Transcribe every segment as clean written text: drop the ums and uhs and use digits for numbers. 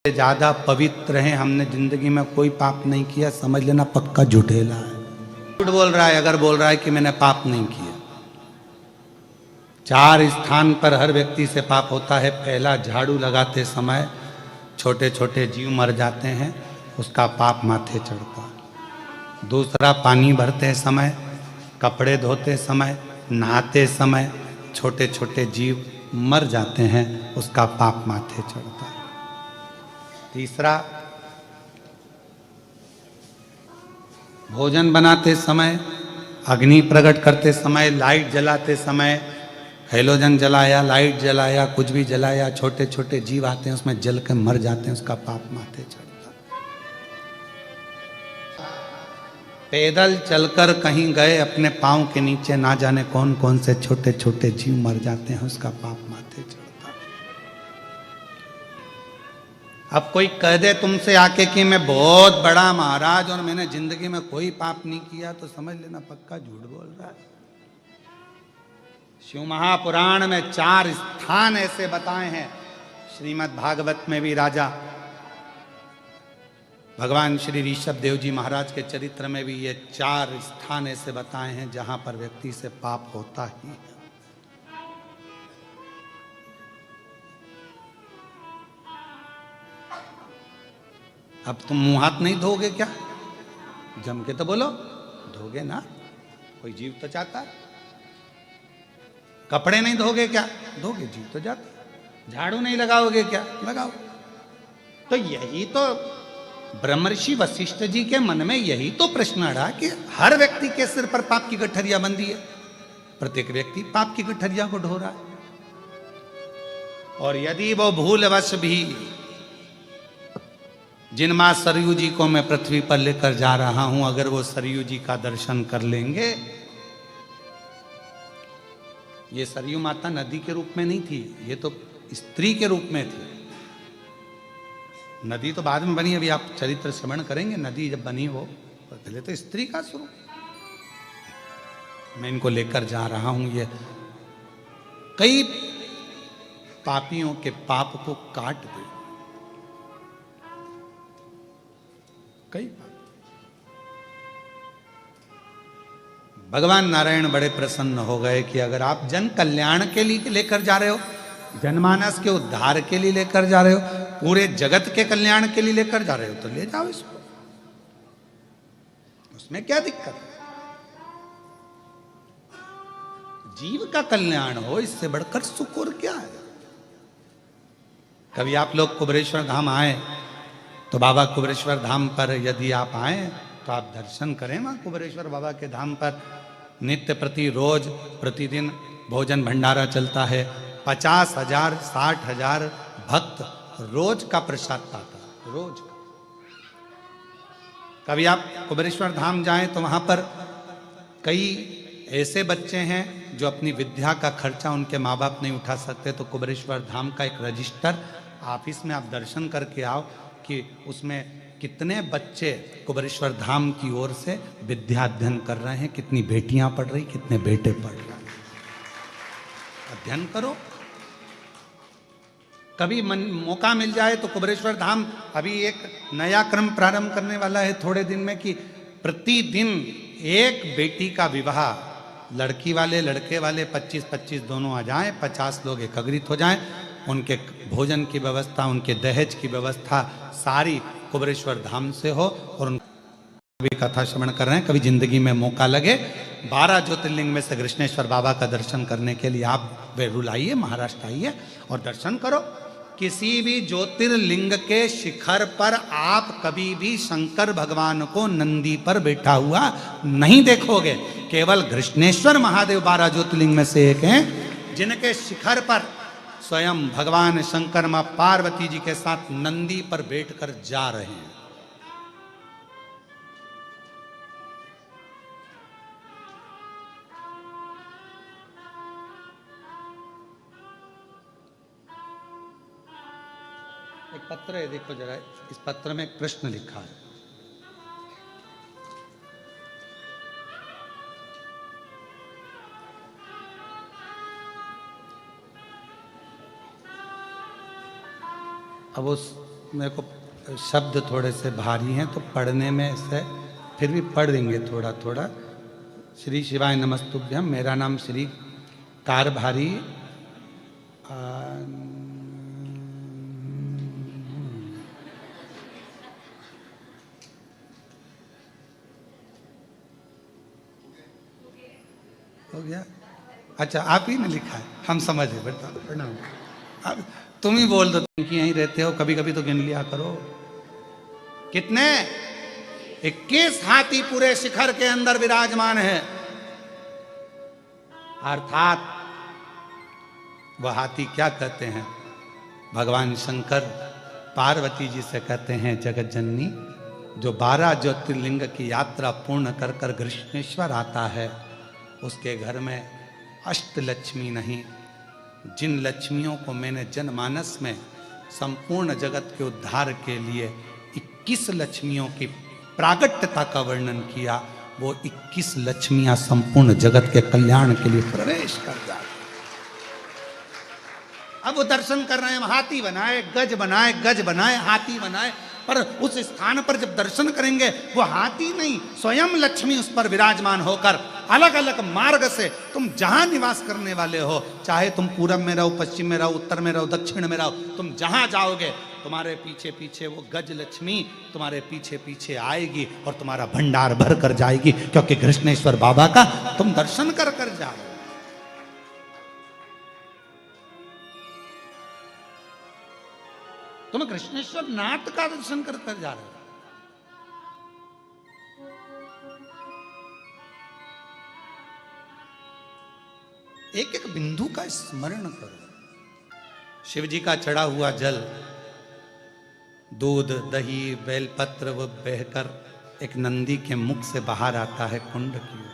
ज्यादा पवित्र हैं, हमने जिंदगी में कोई पाप नहीं किया, समझ लेना पक्का झूठेला है। झूठ बोल रहा है अगर बोल रहा है कि मैंने पाप नहीं किया। 4 स्थान पर हर व्यक्ति से पाप होता है। पहला, झाड़ू लगाते समय छोटे छोटे जीव मर जाते हैं, उसका पाप माथे चढ़ता है। दूसरा, पानी भरते समय, कपड़े धोते समय, नहाते समय छोटे छोटे जीव मर जाते हैं, उसका पाप माथे चढ़ता है। तीसरा, भोजन बनाते समय, अग्नि प्रकट करते समय, लाइट जलाते समय, हेलोजन जलाया, लाइट जलाया, कुछ भी जलाया, छोटे छोटे जीव आते हैं उसमें जल के मर जाते हैं, उसका पाप माथे चढ़ता है। पैदल चलकर कहीं गए, अपने पांव के नीचे ना जाने कौन कौन से छोटे छोटे जीव मर जाते हैं, उसका पाप माथे चढ़ता है। अब कोई कह दे तुमसे आके कि मैं बहुत बड़ा महाराज और मैंने जिंदगी में कोई पाप नहीं किया, तो समझ लेना पक्का झूठ बोल रहा है। शिव महापुराण में 4 स्थान ऐसे बताए हैं। श्रीमद् भागवत में भी राजा भगवान श्री ऋषभ देव जी महाराज के चरित्र में भी ये 4 स्थान ऐसे बताए हैं जहां पर व्यक्ति से पाप होता ही है। अब तुम मुंह हाथ नहीं धोगे क्या? जम के तो बोलो, धोगे ना, कोई जीव तो जाता है। कपड़े नहीं धोगे क्या? धोगे, जीव तो जाता। झाड़ू नहीं लगाओगे क्या? लगाओ। तो यही तो ब्रह्मर्षि वशिष्ठ जी के मन में यही तो प्रश्न अड़ा कि हर व्यक्ति के सिर पर पाप की गठरिया बंधी है, प्रत्येक व्यक्ति पाप की गठरिया को ढो रहा है। और यदि वो भूलवश भी, जिन मां सरयू जी को मैं पृथ्वी पर लेकर जा रहा हूं, अगर वो सरयू जी का दर्शन कर लेंगे, ये सरयू माता नदी के रूप में नहीं थी, ये तो स्त्री के रूप में थी। नदी तो बाद में बनी, अभी आप चरित्र श्रवण करेंगे। नदी जब बनी वो पहले तो स्त्री का स्वरूप। मैं इनको लेकर जा रहा हूं, ये कई पापियों के पाप को काट दे। कई भगवान नारायण बड़े प्रसन्न हो गए कि अगर आप जन कल्याण के लिए लेकर जा रहे हो, जनमानस के उद्धार के लिए लेकर जा रहे हो, पूरे जगत के कल्याण के लिए लेकर जा रहे हो, तो ले जाओ इसको, उसमें क्या दिक्कत है? जीव का कल्याण हो, इससे बढ़कर सुख और क्या है? कभी आप लोग कुबेरेश्वर धाम आए तो बाबा कुबेरेश्वर धाम पर यदि आप आए तो आप दर्शन करें। वहां कुबेरेश्वर बाबा के धाम पर नित्य प्रति रोज प्रतिदिन भोजन भंडारा चलता है। 50,000 60,000 भक्त रोज का प्रसाद पाता है, रोज का। कभी आप कुबेरेश्वर धाम जाएं तो वहां पर कई ऐसे बच्चे हैं जो अपनी विद्या का खर्चा उनके माँ बाप नहीं उठा सकते, तो कुबेरेश्वर धाम का एक रजिस्टर ऑफिस में आप दर्शन करके आओ कि उसमें कितने बच्चे कुबेरेश्वर धाम की ओर से विद्या अध्ययन कर रहे हैं, कितनी बेटियां पढ़ रही, कितने बेटे पढ़ रहे हैं। अध्ययन करो। कभी मौका मिल जाए तो कुबेरेश्वर धाम अभी एक नया क्रम प्रारंभ करने वाला है थोड़े दिन में, कि प्रतिदिन एक बेटी का विवाह, लड़की वाले लड़के वाले 25-25 दोनों आ जाएं, 50 लोग एकत्रित हो जाएं, उनके भोजन की व्यवस्था, उनके दहेज की व्यवस्था सारी कुबेरेश्वर धाम से हो। और उनकी कथा श्रवण कर रहे हैं। कभी जिंदगी में मौका लगे, 12 ज्योतिर्लिंग में से कृष्णेश्वर बाबा का दर्शन करने के लिए आप वेरुल आइए, महाराष्ट्र आइए और दर्शन करो। किसी भी ज्योतिर्लिंग के शिखर पर आप कभी भी शंकर भगवान को नंदी पर बैठा हुआ नहीं देखोगे। केवल कृष्णेश्वर महादेव 12 ज्योतिर्लिंग में से एक हैं, जिनके शिखर पर स्वयं भगवान शंकर मां पार्वती जी के साथ नंदी पर बैठकर जा रहे हैं। एक पत्र है, देखो जरा, इस पत्र में एक प्रश्न लिखा है। अब उस मेरे को शब्द थोड़े से भारी हैं तो पढ़ने में से फिर भी पढ़ देंगे थोड़ा थोड़ा। श्री शिवाय नमस्तुभ्यम। मेरा नाम श्री कारभारी हो गया। अच्छा, आप ही ने लिखा है, हम समझे बेटा। प्रणाम। अब तुम ही बोल दो कि यहीं रहते हो, कभी कभी तो गिन लिया करो। कितने? 21 हाथी पूरे शिखर के अंदर विराजमान है। अर्थात वह हाथी क्या कहते हैं? भगवान शंकर पार्वती जी से कहते हैं, जगत जननी, जो 12 ज्योतिर्लिंग की यात्रा पूर्ण कर कर कृष्णेश्वर आता है, उसके घर में अष्टलक्ष्मी नहीं, जिन लक्ष्मियों को मैंने जनमानस में संपूर्ण जगत के उद्धार के लिए 21 लक्ष्मियों की प्रागट्यता का वर्णन किया, वो 21 लक्ष्मियां संपूर्ण जगत के कल्याण के लिए प्रवेश कर जाती। अब वो दर्शन कर रहे हैं, हाथी बनाए, गज बनाए, गज बनाए, हाथी बनाए, पर उस स्थान पर जब दर्शन करेंगे वो हाथी नहीं, स्वयं लक्ष्मी उस पर विराजमान होकर अलग अलग मार्ग से तुम जहां निवास करने वाले हो, चाहे तुम पूरब में रहो, पश्चिम में रहो, उत्तर में रहो, दक्षिण में रहो, तुम जहां जाओगे तुम्हारे पीछे पीछे वो गज लक्ष्मी तुम्हारे पीछे पीछे आएगी और तुम्हारा भंडार भर कर जाएगी, क्योंकि कृष्णेश्वर बाबा का तुम दर्शन कर कर जाओ। तुम कृष्णेश्वर नाथ का दर्शन कर कर जा रहे हो। एक एक बिंदु का स्मरण करो। शिव जी का चढ़ा हुआ जल, दूध, दही, बेलपत्र वो बहकर एक नंदी के मुख से बाहर आता है कुंड की ओर।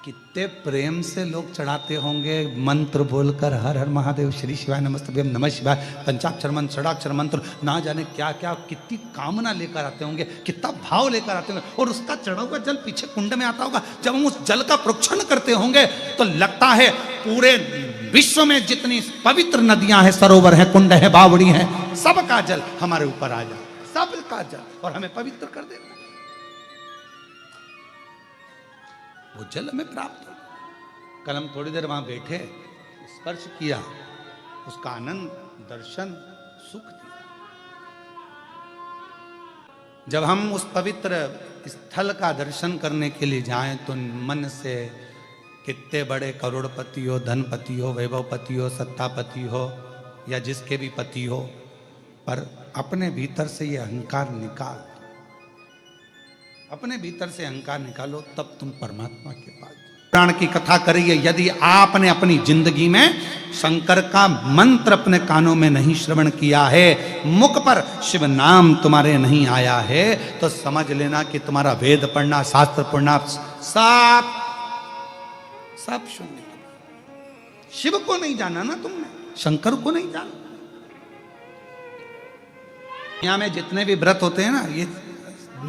कितने प्रेम से लोग चढ़ाते होंगे, मंत्र बोलकर हर हर महादेव, श्री शिवाय नमस्तुभ्यम, नमः शिवाय, पंचाक्षर मंत्र, षडाक्षर मंत्र, ना जाने क्या क्या, कितनी कामना लेकर आते होंगे, कितना भाव लेकर आते होंगे, और उसका चढ़ा हुआ जल पीछे कुंड में आता होगा। जब हम उस जल का प्रोक्षण करते होंगे तो लगता है पूरे विश्व में जितनी पवित्र नदियां हैं, सरोवर है, कुंड है, बावड़ी है, सबका जल हमारे ऊपर आ जाए, सबका जल, और हमें पवित्र कर देता है। वो जल हमें प्राप्त हो। कल हम थोड़ी देर वहां बैठे, स्पर्श किया, उसका आनंद, दर्शन, सुख दिया। जब हम उस पवित्र स्थल का दर्शन करने के लिए जाएं तो मन से कितने बड़े करोड़पति हो, धनपति हो, वैभवपति हो, सत्तापति हो, या जिसके भी पति हो, पर अपने भीतर से ये अहंकार निकाल, अपने भीतर से अहंकार निकालो, तब तुम परमात्मा के पास। पुराण की कथा करिए, यदि आपने अपनी जिंदगी में शंकर का मंत्र अपने कानों में नहीं श्रवण किया है, मुख पर शिव नाम तुम्हारे नहीं आया है, तो समझ लेना कि तुम्हारा वेद पढ़ना, शास्त्र पढ़ना सब शून्य। शिव को नहीं जाना ना तुमने, शंकर को नहीं जाना। दुनिया में जितने भी व्रत होते हैं ना, ये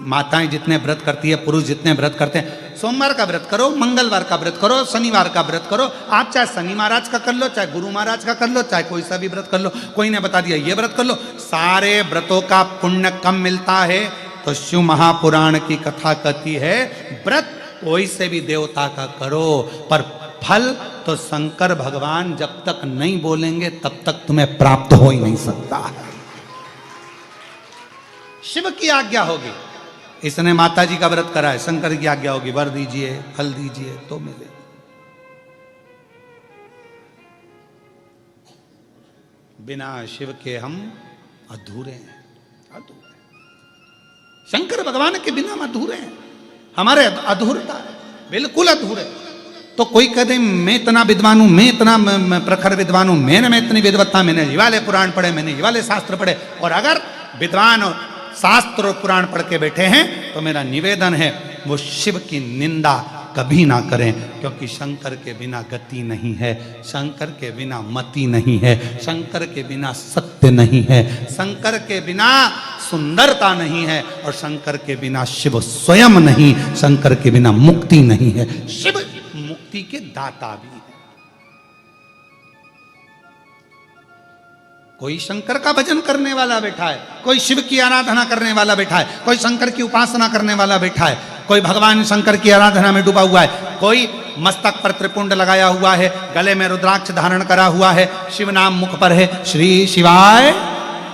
माताएं जितने व्रत करती है, पुरुष जितने व्रत करते हैं, सोमवार का व्रत करो, मंगलवार का व्रत करो, शनिवार का व्रत करो। आप चाहे शनि महाराज का कर लो, चाहे गुरु महाराज का कर लो, चाहे कोई सा भी व्रत कर लो। कोई ने बता दिया ये व्रत कर लो, सारे व्रतों का पुण्य कम मिलता है। तो शिव महापुराण की कथा कहती है, व्रत कोई से भी देवता का करो, पर फल तो शंकर भगवान जब तक नहीं बोलेंगे तब तक तुम्हें प्राप्त हो ही नहीं सकता। शिव की आज्ञा होगी, इसने माता जी का व्रत करा है, शंकर की आज्ञा होगी, वर दीजिए, फल दीजिए तो मिले। बिना शिव के हम अधूरे हैं, अधूरे। शंकर भगवान के बिना हम अधूरे हैं, हमारे अधूरता है, बिल्कुल अधूरे। तो कोई कह दे मैं इतना विद्वान हूं, मैं इतना प्रखर विद्वान हूं, मैंने इतनी विद्वत्ता, मैंने ये वाले पुराण पढ़े, मैंने ये वाले शास्त्र पढ़े, और अगर विद्वान और शास्त्र और पुराण पढ़ के बैठे हैं तो मेरा निवेदन है वो शिव की निंदा कभी ना करें, क्योंकि शंकर के बिना गति नहीं है, शंकर के बिना मति नहीं है, शंकर के बिना सत्य नहीं है, शंकर के बिना सुंदरता नहीं है, और शंकर के बिना शिव स्वयं नहीं, शंकर के बिना मुक्ति नहीं है। शिव मुक्ति के दाता भी है। कोई शंकर का भजन करने वाला बैठा है, कोई शिव की आराधना करने वाला बैठा है, कोई शंकर की उपासना करने वाला बैठा है, कोई भगवान शंकर की आराधना में डूबा हुआ है, कोई मस्तक पर त्रिपुंड लगाया हुआ है, गले में रुद्राक्ष धारण करा हुआ है, शिव नाम मुख पर है, श्री शिवाय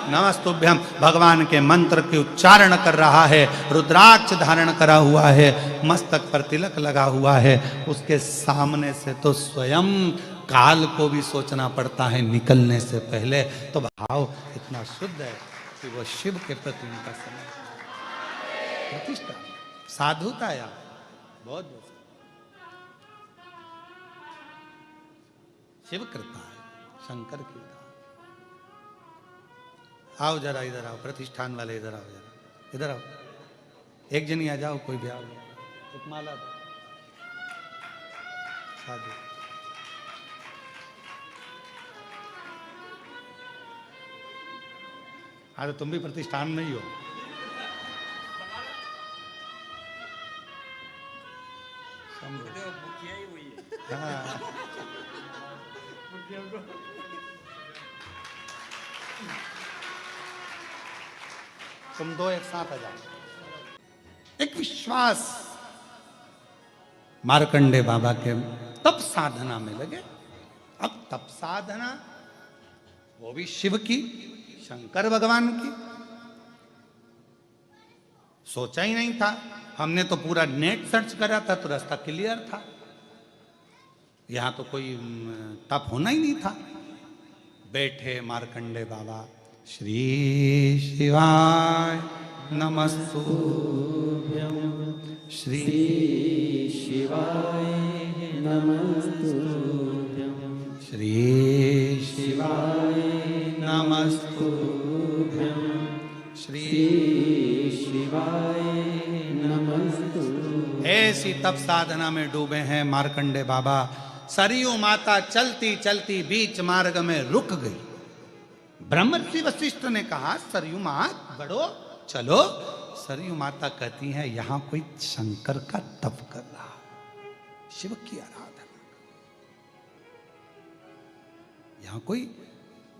नमस्तुभ्यम भगवान के मंत्र के उच्चारण कर रहा है, रुद्राक्ष धारण करा हुआ है, मस्तक पर तिलक लगा हुआ है, उसके सामने से तो स्वयं काल को भी सोचना पड़ता है निकलने से पहले। तो भाव इतना शुद्ध है कि वो शिव के प्रति उनका समय प्रतिष्ठा साधुता या बहुत शिव कृपा है, शंकर की। आओ जरा इधर आओ, प्रतिष्ठान वाले इधर आओ, जरा इधर आओ, एक जनी आ जाओ, कोई भी आओ, एक माला दो साधु। हाँ तो तुम भी प्रतिष्ठान में ही हो। हाँ तुम दो एक साथ आ जाओ। एक विश्वास मार्कंडे बाबा के तप साधना में लगे। अब तप साधना वो भी शिव की, शंकर भगवान की। सोचा ही नहीं था, हमने तो पूरा नेट सर्च करा था तो रास्ता क्लियर था, यहां तो कोई तप होना ही नहीं था। बैठे मार्कंडे बाबा, श्री शिवाय नमस्तुभ्यं, श्री शिवाय नमस्तुभ्यं, श्री शिवाय नमस्तुभ्यं, श्री शिवाय नमस्तुभ्यं। ऐसी तप साधना में डूबे हैं मार्कंडे बाबा। सरयू माता चलती चलती बीच मार्ग में रुक गई। ब्रह्मर्षि वशिष्ठ ने कहा, सरयू माता बढ़ो चलो। सरयू माता कहती है, यहां कोई शंकर का तप कर रहा, शिव की आराधना, यहां कोई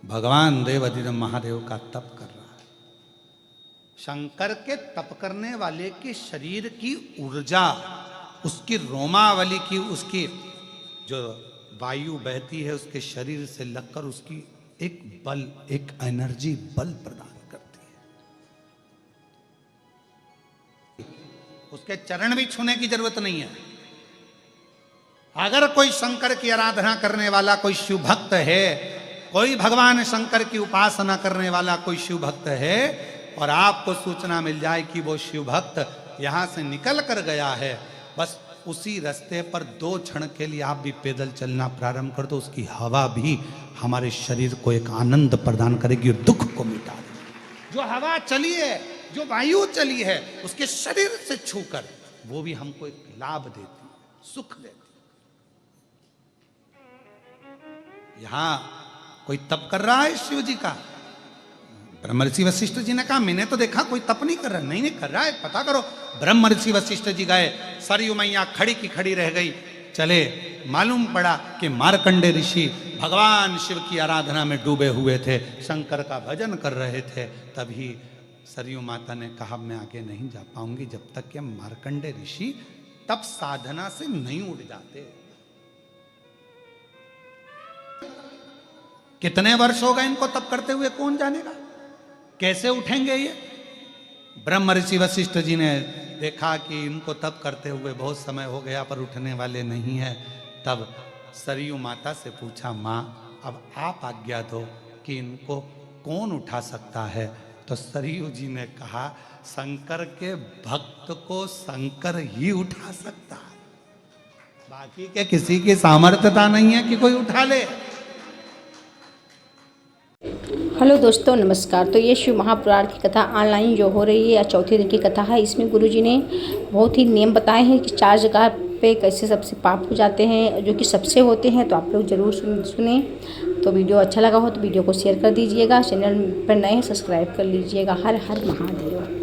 भगवान देवाधिदेव महादेव का तप कर रहा है। शंकर के तप करने वाले के शरीर की ऊर्जा, उसकी रोमावली की, उसकी जो वायु बहती है उसके शरीर से लगकर उसकी एक बल, एक एनर्जी बल प्रदान करती है। उसके चरण भी छूने की जरूरत नहीं है। अगर कोई शंकर की आराधना करने वाला कोई शिव भक्त है, कोई भगवान शंकर की उपासना करने वाला कोई शिव भक्त है, और आपको सूचना मिल जाए कि वो शिव भक्त यहां से निकल कर गया है, बस उसी रास्ते पर 2 क्षण के लिए आप भी पैदल चलना प्रारंभ कर दो, उसकी हवा भी हमारे शरीर को एक आनंद प्रदान करेगी और दुख को मिटा देगी। जो हवा चली है, जो वायु चली है, उसके शरीर से छूकर वो भी हमको एक लाभ देती, सुख देती। यहां कोई तप कर रहा है शिव जी का। ब्रह्मर्षि वशिष्ठ जी ने कहा, मैंने तो देखा कोई तप नहीं कर रहा। नहीं कर रहा है, पता करो। ब्रह्मर्षि वशिष्ठ जी गए, सरयू मैया खड़ी की खड़ी रह गई। चले, मालूम पड़ा कि मार्कंडे ऋषि भगवान शिव की आराधना में डूबे हुए थे, शंकर का भजन कर रहे थे। तभी सरयू माता ने कहा, मैं आगे नहीं जा पाऊंगी जब तक कि मार्कंडे ऋषि तप साधना से नहीं उठ जाते। कितने वर्ष हो गए इनको तप करते हुए, कौन जानेगा, कैसे उठेंगे ये। ब्रह्म ऋषि वशिष्ठ जी ने देखा कि इनको तप करते हुए बहुत समय हो गया पर उठने वाले नहीं है। तब सरयू माता से पूछा, माँ अब आप आज्ञा दो कि इनको कौन उठा सकता है। तो सरयू जी ने कहा, शंकर के भक्त को शंकर ही उठा सकता है, बाकी के किसी की सामर्थ्यता नहीं है कि कोई उठा ले। हेलो दोस्तों, नमस्कार। तो ये शिव महापुराण की कथा ऑनलाइन जो हो रही है, या चौथे दिन की कथा है, इसमें गुरुजी ने बहुत ही नियम बताए हैं कि 4 जगह पे कैसे सबसे पाप हो जाते हैं, जो कि सबसे होते हैं। तो आप लोग ज़रूर सुने। तो वीडियो अच्छा लगा हो तो वीडियो को शेयर कर दीजिएगा। चैनल पर नए हैं सब्सक्राइब कर लीजिएगा। हर हर महादेव।